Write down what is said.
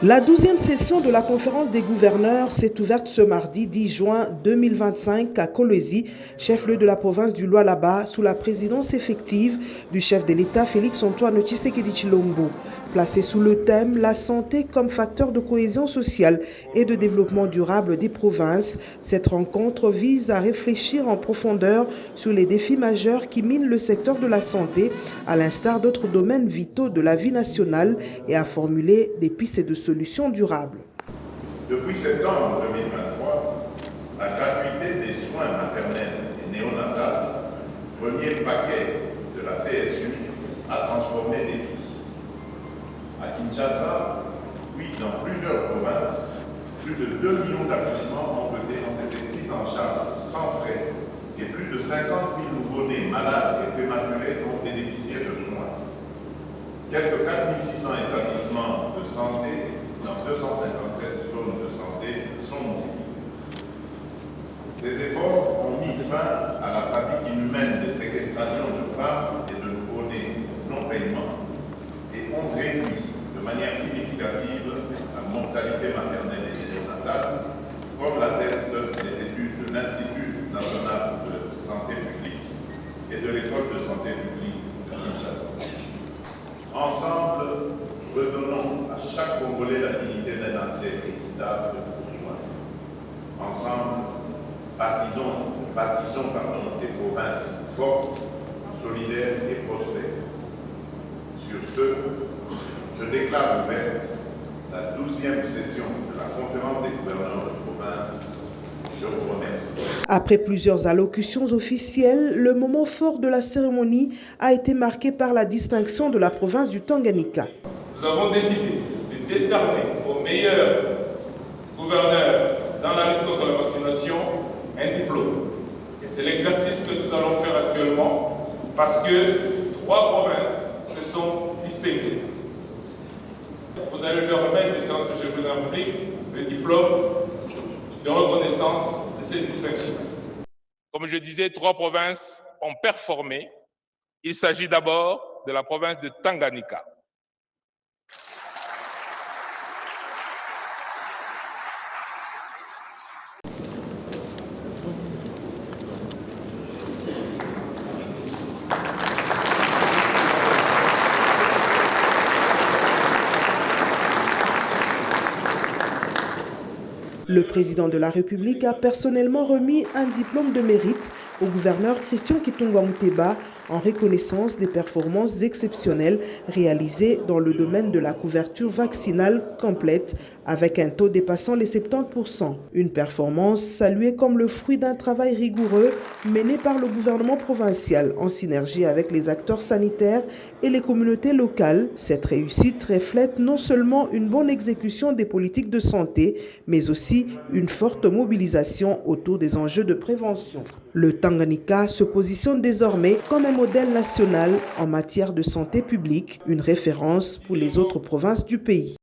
La 12e session de la conférence des gouverneurs s'est ouverte ce mardi 10 juin 2025 à Kolwezi, chef-lieu de la province du Lualaba, sous la présidence effective du chef de l'État Félix-Antoine Tshisekedi Tshilombo. Placé sous le thème « La santé comme facteur de cohésion sociale et de développement durable des provinces », cette rencontre vise à réfléchir en profondeur sur les défis majeurs qui minent le secteur de la santé, à l'instar d'autres domaines vitaux de la vie nationale, et à formuler des pistes de solutions durables. Depuis septembre 2023, la gratuité des soins maternels et néonatals, premier paquet de la CSU, a transformé des vies. À Kinshasa, oui, dans plusieurs provinces, plus de 2 millions d'accouchements ont été pris en charge sans frais et plus de 50 000 nouveau-nés malades et prématurés ont bénéficié de soins. Quelques 4 600 établissements de santé dans 257 zones de santé sont mobilisés. Ces efforts ont mis fin à la pratique inhumaine des séquestrations de femmes et de nouveau-nés non-paiement et ont réduit de manière significative la mortalité maternelle et néonatale, comme l'attestent les études de l'Institut national de santé publique et de l'École de santé publique de Kinshasa. Ensemble, redonnons à chaque Congolais la dignité d'un accès équitable aux soins. Ensemble, bâtissons des provinces fortes, solidaires et prospères. Sur ce, je déclare ouverte la 12e session de la conférence des gouverneurs de province. Je vous remercie. Après plusieurs allocutions officielles, le moment fort de la cérémonie a été marqué par la distinction de la province du Tanganyika. Nous avons décidé de décerner aux meilleurs gouverneurs dans la lutte contre la vaccination un diplôme. Et c'est l'exercice que nous allons faire actuellement parce que 3 provinces se sont distinguées. Vous allez leur remettre, Excellence Monsieur le Président de la République, le diplôme de reconnaissance de cette distinction. Comme je disais, 3 provinces ont performé. Il s'agit d'abord de la province de Tanganyika. Le président de la République a personnellement remis un diplôme de mérite au gouverneur Christian Kitungwa Muteba en reconnaissance des performances exceptionnelles réalisées dans le domaine de la couverture vaccinale complète avec un taux dépassant les 70%. Une performance saluée comme le fruit d'un travail rigoureux mené par le gouvernement provincial en synergie avec les acteurs sanitaires et les communautés locales. Cette réussite reflète non seulement une bonne exécution des politiques de santé, mais aussi une forte mobilisation autour des enjeux de prévention. Le Tanganyika se positionne désormais comme un modèle national en matière de santé publique, une référence pour les autres provinces du pays.